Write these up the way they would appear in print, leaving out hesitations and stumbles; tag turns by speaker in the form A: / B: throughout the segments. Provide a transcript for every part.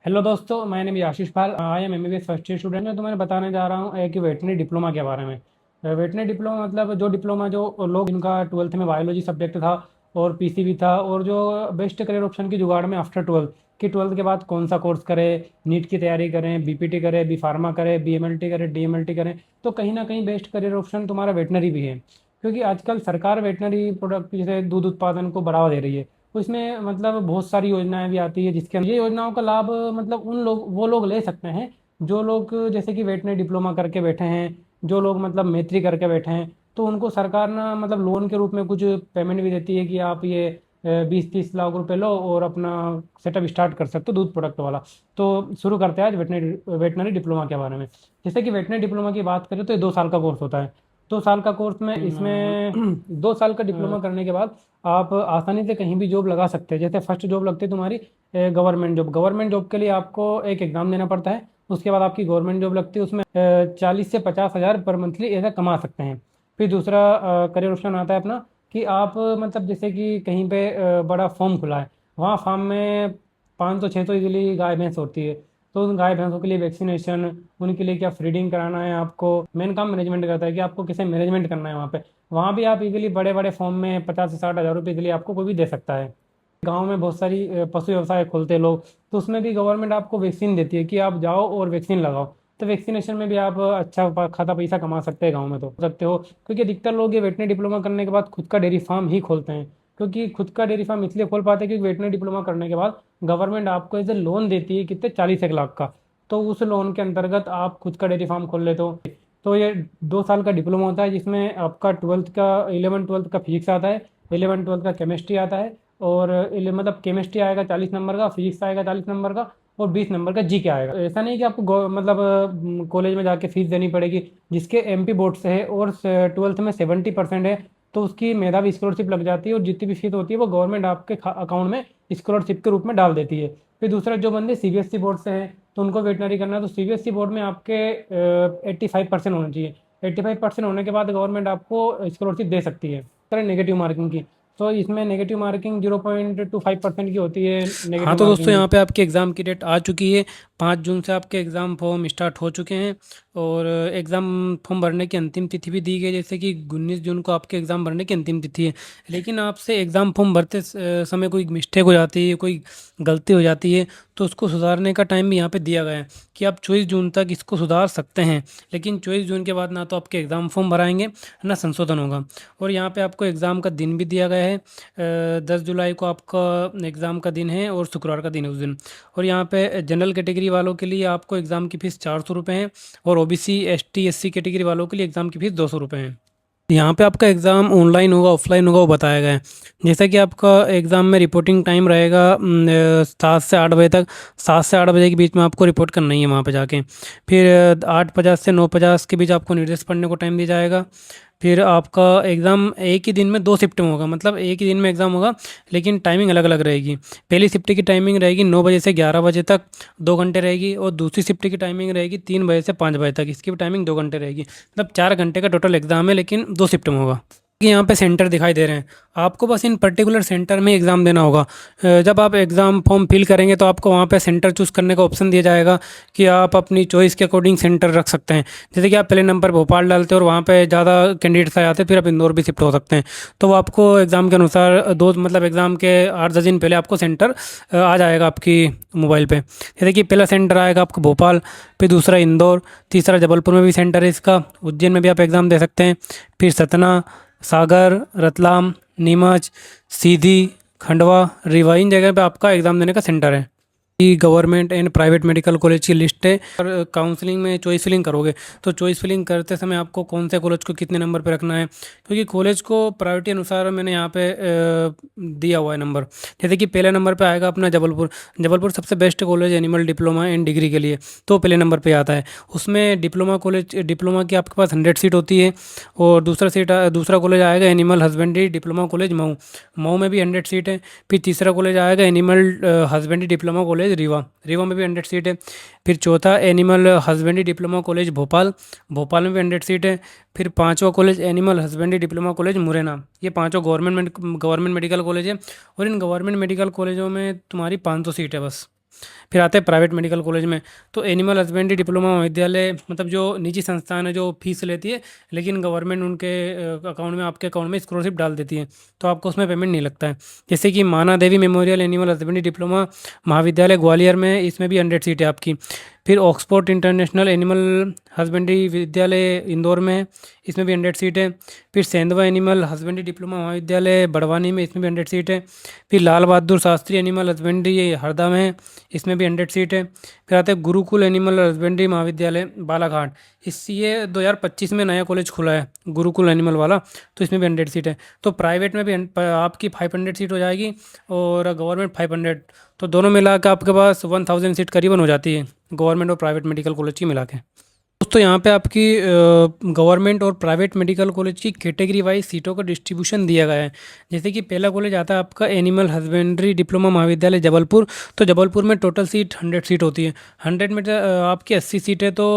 A: Hello दोस्तों, मैं name Ashish Pal. I am MBBS first year student है। तो मैं बताने जा रहा हूँ कि वेटनरी डिप्लोमा के बारे में। वेटनरी डिप्लोमा मतलब जो डिप्लोमा जो लोग जिनका ट्वेल्थ में बायोलॉजी सब्जेक्ट था और पीसीबी था, और जो बेस्ट करियर ऑप्शन की जुगाड़ में आफ्टर ट्वेल्थ कि ट्वेल्थ के बाद कौन सा कोर्स करें, नीट की तैयारी करें, बीपीटी करें, बी फार्मा करें, बीएमएलटी करें, डीएमएलटी करें, तो कहीं ना कहीं बेस्ट करियर ऑप्शन तुम्हारा वेटनरी भी है। क्योंकि आजकल सरकार वेटनरी प्रोडक्ट जैसे दूध उत्पादन को बढ़ावा दे रही है। तो इसमें मतलब बहुत सारी योजनाएं भी आती है, जिसके ये योजनाओं का लाभ मतलब उन लोग वो लोग ले सकते हैं जो लोग जैसे कि वेटनरी डिप्लोमा करके बैठे हैं, जो लोग मतलब मैत्री करके बैठे हैं। तो उनको सरकार ना मतलब लोन के रूप में कुछ पेमेंट भी देती है कि आप ये 20-30 लाख रुपए लो और अपना सेटअप स्टार्ट कर सकते हो दूध प्रोडक्ट वाला। तो शुरू करते हैं आज वेटनरी वेटनरी डिप्लोमा के बारे में। जैसे कि वेटनरी डिप्लोमा की बात करें तो ये 2 साल का कोर्स होता है। 2 साल का कोर्स में इसमें 2 साल का डिप्लोमा करने के बाद आप आसानी से कहीं भी जॉब लगा सकते हैं। जैसे फर्स्ट जॉब लगती है तुम्हारी गवर्नमेंट जॉब। गवर्नमेंट जॉब के लिए आपको एक एग्जाम देना पड़ता है। उसके बाद आपकी गवर्नमेंट जॉब लगती है, उसमें 40 से 50 हज़ार पर मंथली ऐसा कमा सकते हैं। फिर दूसरा करियर ऑप्शन आता है अपना कि आप मतलब जैसे कि कहीं पे बड़ा फार्म खुला है, वहाँ फार्म में 500-600 इजीली गाय भैंस होती है। तो उन गाय भैंसों के लिए वैक्सीनेशन, उनके लिए क्या फीडिंग कराना है, आपको मेन काम मैनेजमेंट करता है कि आपको कैसे मैनेजमेंट करना है वहाँ पे। वहाँ भी आप इजीली बड़े बड़े फॉर्म में 50 से 60 हज़ार रुपये इजीली आपको कोई भी दे सकता है। गांव में बहुत सारी पशु व्यवसाय खोलते हैं लोग, तो उसमें भी गवर्नमेंट आपको वैक्सीन देती है कि आप जाओ और वैक्सीन लगाओ। तो वैक्सीनेशन में भी आप अच्छा खाता पैसा कमा सकते हैं गाँव में, तो सकते हो। क्योंकि अधिकतर लोग ये वेटनरी डिप्लोमा करने के बाद खुद का डेयरी फार्म ही खोलते हैं। क्योंकि खुद का डेयरी फार्म इसलिए खोल पाते हैं क्योंकि वेटनरी डिप्लोमा करने के बाद गवर्नमेंट आपको एज ए लोन देती है कितने 40 1 लाख का। तो उस लोन के अंतर्गत आप खुद का डेयरी फार्म खोल लेते हो। तो ये 2 साल का डिप्लोमा होता है जिसमें आपका ट्वेल्थ का 11 ट्वेल्थ का फिजिक्स आता है, 11 ट्वेल्थ का केमिस्ट्री आता है। और मतलब केमिस्ट्री आएगा 40 नंबर का, फिजिक्स आएगा 40 नंबर का, और 20 नंबर का जी के आएगा। ऐसा नहीं कि आपको मतलब कॉलेज में जाके फीस देनी पड़ेगी। जिसके एमपी बोर्ड से है और ट्वेल्थ में 70% है, तो उसकी मेधावी स्कॉलरशिप लग जाती है, और जितनी भी फीस होती है वो गवर्नमेंट आपके अकाउंट में स्कॉलरशिप के रूप में डाल देती है। फिर दूसरा, जो बंदे सीबीएसई बोर्ड से हैं तो उनको वेटनरी करना है, तो सीबीएसई बोर्ड में आपके 85% होना चाहिए। 85% होने के बाद गवर्नमेंट आपको स्कॉलरशिप दे सकती है। तरह नेगेटिव मार्किंग की, तो इसमें नेगेटिव मार्किंग 0.25% की होती है
B: हाँ
A: नेगेटिव
B: तो दोस्तों,
A: मार्किंग की।
B: यहाँ पे आपके एग्ज़ाम की डेट आ चुकी है। 5 जून से आपके एग्ज़ाम फॉर्म स्टार्ट हो चुके हैं। और एग्ज़ाम फॉर्म भरने की अंतिम तिथि भी दी गई, जैसे कि 19 जून को आपके एग्ज़ाम भरने की अंतिम तिथि है। लेकिन आपसे एग्ज़ाम फॉर्म भरते समय कोई मिस्टेक हो जाती है, कोई गलती हो जाती है, तो उसको सुधारने का टाइम भी यहाँ पे दिया गया है कि आप 24 जून तक इसको सुधार सकते हैं। लेकिन 24 जून के बाद ना तो आपके एग्ज़ाम फॉर्म भराएंगे, ना संशोधन होगा। और यहाँ पे आपको एग्ज़ाम का दिन भी दिया गया है। 10 जुलाई को आपका एग्ज़ाम का दिन है और शुक्रवार का दिन है उस दिन। और यहाँ पे जनरल कैटेगरी वालों के लिए आपको एग्ज़ाम की फ़ीस 400 रुपये है, और ओबीसी एसटी एससी कैटेगरी वालों के लिए एग्ज़ाम की फ़ीस 200 रुपये है। यहाँ पे आपका एग्ज़ाम ऑनलाइन होगा ऑफलाइन होगा वो बताया गया है। जैसा कि आपका एग्ज़ाम में रिपोर्टिंग टाइम रहेगा 7 से 8 बजे तक। 7 से 8 बजे के बीच में आपको रिपोर्ट करना ही है वहाँ पे जाके। फिर 8:50 से 9:50 के बीच आपको निर्देश पढ़ने को टाइम दिया जाएगा। फिर आपका एग्ज़ाम एक ही दिन में 2 शिफ्ट में होगा, मतलब एक ही दिन में एग्ज़ाम होगा, लेकिन टाइमिंग अलग अलग रहेगी। पहली शिफ्ट की टाइमिंग रहेगी 9 बजे से 11 बजे तक, 2 घंटे रहेगी। और दूसरी शिफ्ट की टाइमिंग रहेगी 3 बजे से 5 बजे तक, इसकी भी टाइमिंग 2 घंटे रहेगी। मतलब 4 घंटे का टोटल एग्ज़ाम है, लेकिन 2 शिफ्ट में होगा। कि यहाँ पे सेंटर दिखाई दे रहे हैं, आपको बस इन पर्टिकुलर सेंटर में एग्ज़ाम देना होगा। जब आप एग्ज़ाम फॉर्म फिल करेंगे तो आपको वहाँ पे सेंटर चूज़ करने का ऑप्शन दिया जाएगा कि आप अपनी चॉइस के अकॉर्डिंग सेंटर रख सकते हैं। जैसे कि आप पहले नंबर भोपाल डालते हैं और वहाँ पे ज़्यादा कैंडिडेट्स आ जाते हैं, फिर आप इंदौर भी शिफ्ट हो सकते हैं। तो वो आपको एग्ज़ाम के अनुसार दो मतलब एग्ज़ाम के 8-10 दिन पहले आपको सेंटर आ जाएगा आपकी मोबाइल पे। जैसे कि पहला सेंटर आएगा आपको भोपाल, फिर दूसरा इंदौर, तीसरा जबलपुर में भी सेंटर है इसका, उज्जैन में भी आप एग्ज़ाम दे सकते हैं। फिर सतना, सागर, रतलाम, नीमच, सीधी, खंडवा, रीवा, इन जगह पे आपका एग्ज़ाम देने का सेंटर है। की government and private medical college की लिस्ट है। और काउंसलिंग में चॉइस फिलिंग करोगे तो चॉइस फिलिंग करते समय आपको कौन से कॉलेज को कितने नंबर पे रखना है, क्योंकि कॉलेज को प्रायोरिटी अनुसार मैंने यहाँ पे दिया हुआ है नंबर। जैसे कि पहले नंबर पे आएगा अपना जबलपुर। जबलपुर सबसे best college animal diploma and degree के लिए, तो पहले नंबर पे आता है। उसमें डिप्लोमा की आपके पास 100 सीट होती है। और दूसरा कॉलेज आएगा animal husbandry diploma college Mau. Mau में भी 100 सीट है। फिर तीसरा कॉलेज आएगा animal husbandry diploma college Rewa. Rewa में भी 100 सीट है। फिर चौथा animal husbandry diploma college Bhopal. Bhopal में भी 100 सीट है। फिर पांचवा college animal husbandry diploma college Morena. ये पांचों गवर्नमेंट मेडिकल कॉलेज है। और इन गवर्नमेंट मेडिकल कॉलेजों में तुम्हारी 500 सीट है बस। फिर आते हैं प्राइवेट मेडिकल कॉलेज में। तो एनिमल हस्बेंड्री डिप्लोमा महाविद्यालय मतलब जो निजी संस्थान है जो फीस लेती है, लेकिन गवर्नमेंट उनके अकाउंट में, आपके अकाउंट में स्कॉलरशिप डाल देती है, तो आपको उसमें पेमेंट नहीं लगता है। जैसे कि माना देवी मेमोरियल एनिमल हस्बेंड्री डिप्लोमा महाविद्यालय ग्वालियर में है, इसमें भी 100 सीट है आपकी। फिर ऑक्सफोर्ड इंटरनेशनल एनिमल हस्बेंड्री विद्यालय इंदौर में है, इसमें भी 100 सीट है। फिर सेंधवा एनिमल हस्बेंड्री डिप्लोमा महाविद्यालय बड़वानी में, इसमें भी 100 सीट है। फिर लाल बहादुर शास्त्री एनिमल हस्बेंड्री हरदा में है, इसमें भी 100 सीट है। फिर आते हैं गुरुकुल एनिमल हस्बेंड्री महाविद्यालय बालाघाट, ये 2025 में नया कॉलेज खुला है गुरुकुल एनिमल वाला, तो इसमें भी 100 सीट है। तो प्राइवेट में भी आपकी 500 सीट हो जाएगी और गवर्नमेंट 500, तो दोनों मिला के आपके पास 1000 सीट करीबन हो जाती है गवर्नमेंट और प्राइवेट मेडिकल कॉलेज की मिला के। दोस्तों यहाँ पे आपकी गवर्नमेंट और प्राइवेट मेडिकल कॉलेज की कैटेगरी वाइज सीटों का डिस्ट्रीब्यूशन दिया गया है। जैसे कि पहला कॉलेज आता है आपका एनिमल हस्बेंड्री डिप्लोमा महाविद्यालय जबलपुर, तो जबलपुर में टोटल सीट 100 सीट होती है। 100 में आपकी 80 सीटें तो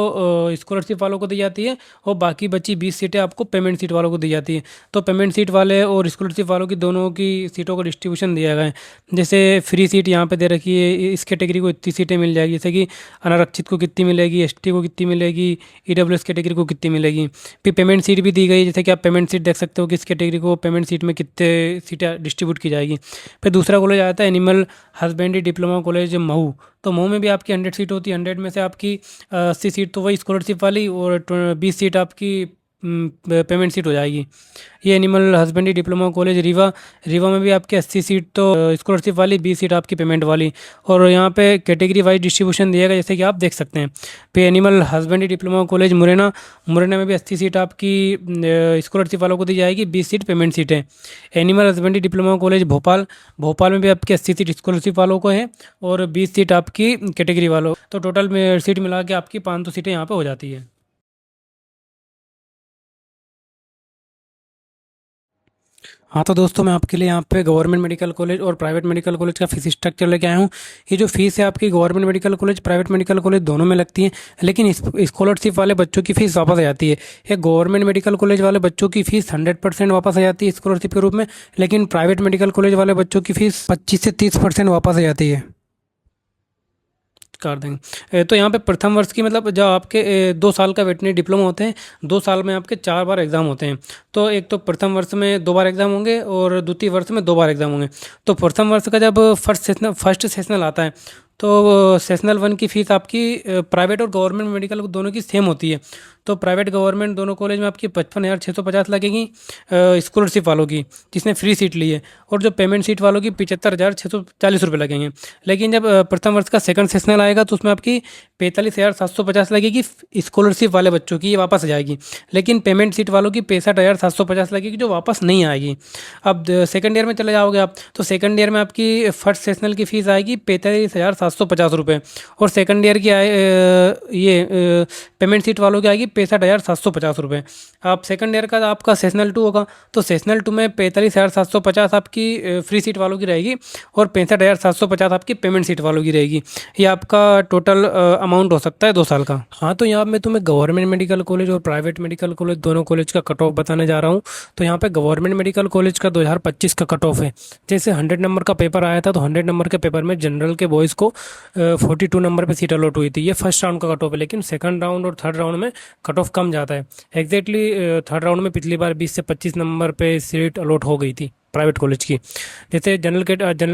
B: स्कॉलरशिप वालों को दी जाती है और बाकी बची 20 सीटें आपको पेमेंट सीट वालों को दी जाती है। तो पेमेंट सीट वाले और स्कॉलरशिप वालों की दोनों की सीटों का डिस्ट्रीब्यूशन दिया गया है। जैसे फ्री सीट यहाँ पे दे रखी है, इस कैटेगरी को इतनी सीटें मिल जाएगी, जैसे कि अनारक्षित को कितनी मिलेगी, एसटी को कितनी मिलेगी, ईडब्ल्यूएस कैटेगरी को कितनी मिलेगी। फिर पेमेंट सीट भी दी गई है, जैसे कि आप पेमेंट सीट देख सकते हो कि इस कैटेगरी को पेमेंट सीट में कितने सीटें डिस्ट्रीब्यूट की जाएगी। फिर दूसरा कॉलेज आता है animal husbandry diploma college Mhow, तो महू में भी आपकी 100 सीट होती है। 100 में से आपकी 80 सीट तो वही स्कॉलरशिप वाली और 20 सीट आपकी पेमेंट सीट हो जाएगी। ये animal husbandry diploma college Rewa, Rewa में भी आपकी 80 सीट तो स्कॉलरशिप वाली, 20 सीट आपकी पेमेंट वाली। और यहाँ पे कैटेगरी वाइज डिस्ट्रीब्यूशन दिया गया, जैसे कि आप देख सकते हैं। फिर animal husbandry diploma college Morena, Morena में भी 80 सीट आपकी स्कॉलरशिप वालों को दी जाएगी, 20 सीट पेमेंट सीट है। Animal husbandry diploma college Bhopal, Bhopal में भी आपकी 80 सीट स्कॉलरशिप वालों को है और 20 सीट आपकी कैटेगरी वालों, तो टोटल सीट मिला के आपकी 500 सीटें यहाँ पर हो जाती है। हाँ तो दोस्तों मैं आपके लिए यहाँ पे गवर्नमेंट मेडिकल कॉलेज और प्राइवेट मेडिकल कॉलेज का फीस स्ट्रक्चर लेके आया हूँ। ये जो फीस है आपकी government medical college, private medical college दोनों में लगती है, लेकिन स्कॉलरशिप वाले बच्चों की फीस वापस आ जाती है। ये गवर्नमेंट मेडिकल कॉलेज वाले बच्चों की फीस 100% वापस आ जाती है स्कॉलरशिप के रूप में, लेकिन प्राइवेट मेडिकल कॉलेज वाले बच्चों की फीस 25 से 30% वापस आ जाती है। कर देंगे। तो यहाँ पे प्रथम वर्ष की मतलब जब आपके 2 साल का वेटनरी डिप्लोमा होते हैं, 2 साल में आपके 4 बार एग्जाम होते हैं। तो एक तो प्रथम वर्ष में 2 बार एग्जाम होंगे और द्वितीय वर्ष में 2 बार एग्जाम होंगे। तो प्रथम वर्ष का जब फर्स्ट सेशनल आता है, तो सेशनल 1 की फ़ीस आपकी प्राइवेट और गवर्नमेंट मेडिकल दोनों की सेम होती है। तो प्राइवेट गवर्नमेंट दोनों कॉलेज में आपकी 55,650 लगेगी स्कॉलरशिप वालों की, जिसने फ्री सीट ली है, और जो पेमेंट सीट वालों की 75,640 रुपये लगेंगे। लेकिन जब प्रथम वर्ष का सेकंड सेशनल आएगा तो उसमें आपकी 45,750 लगेगी स्कॉलरशिप वाले बच्चों की, ये वापस आ जाएगी। लेकिन पेमेंट सीट वालों की 65,750 लगेगी, जो वापस नहीं आएगी। अब सेकंड ईयर में चले जाओगे आप, तो सेकंड ईयर में आपकी फर्स्ट सेशनल की फ़ीस आएगी 45,750 रुपये, और सेकंड ईयर की ये पेमेंट सीट वालों की आएगी 65,750 रुपये। अब सेकंड ईयर का आपका सेशनल 2 होगा, तो सेशनल 2 में 45,750 आपकी फ्री सीट वालों की रहेगी और 65,750 आपकी पेमेंट सीट वालों की रहेगी। ये आपका टोटल अमाउंट हो सकता है 2 साल का। हाँ तो यहाँ मैं तुम्हें गवर्नमेंट मेडिकल कॉलेज और प्राइवेट मेडिकल कॉलेज दोनों कॉलेज का कट ऑफ बताने जा रहा हूँ। तो यहाँ पे गवर्नमेंट मेडिकल कॉलेज का 2025 का कट ऑफ है। जैसे 100 नंबर का पेपर आया था, तो 100 नंबर के पेपर में जनरल के बॉयज़ को 42 नंबर पे सीट अलॉट हुई थी। ये फर्स्ट राउंड का कट ऑफ है, लेकिन सेकंड राउंड और थर्ड राउंड में कट ऑफ कम जाता है। एग्जैक्टली थर्ड राउंड में पिछली बार 20 से 25 नंबर पे सीट अलॉट हो गई थी प्राइवेट कॉलेज की। जैसे जनरल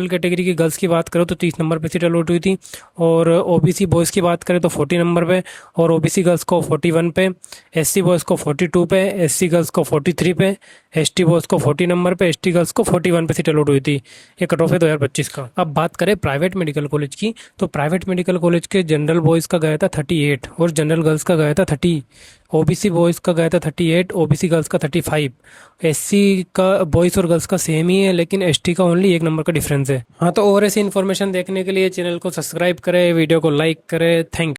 B: कैटेगरी की गर्ल्स की बात करो तो 30 नंबर पे सीट अलॉट हुई थी, और ओबीसी बॉयज़ की बात करें तो 40 नंबर पे, और ओबीसी गर्ल्स को 41 पे, एससी बॉयज़ को 42 पे, एससी गर्ल्स को 43 पे, एसटी बॉयज़ को 40 नंबर पे, एसटी गर्ल्स को 41 पे सीट अलॉट हुई थी। ये कट ऑफ है 2025 का। अब बात करें प्राइवेट मेडिकल कॉलेज की, तो प्राइवेट मेडिकल कॉलेज के जनरल बॉयज़ का गया था 38 और जनरल गर्ल्स का गया था 30, ओबीसी बॉयज़ का गया था 38, ओबीसी गर्ल्स का 35, एससी का बॉयज़ और गर्ल्स का सेम ही है, लेकिन एसटी का ओनली 1 नंबर का डिफरेंस है। हाँ तो और ऐसी इन्फॉर्मेशन देखने के लिए चैनल को सब्सक्राइब करें, वीडियो को लाइक करें। थैंक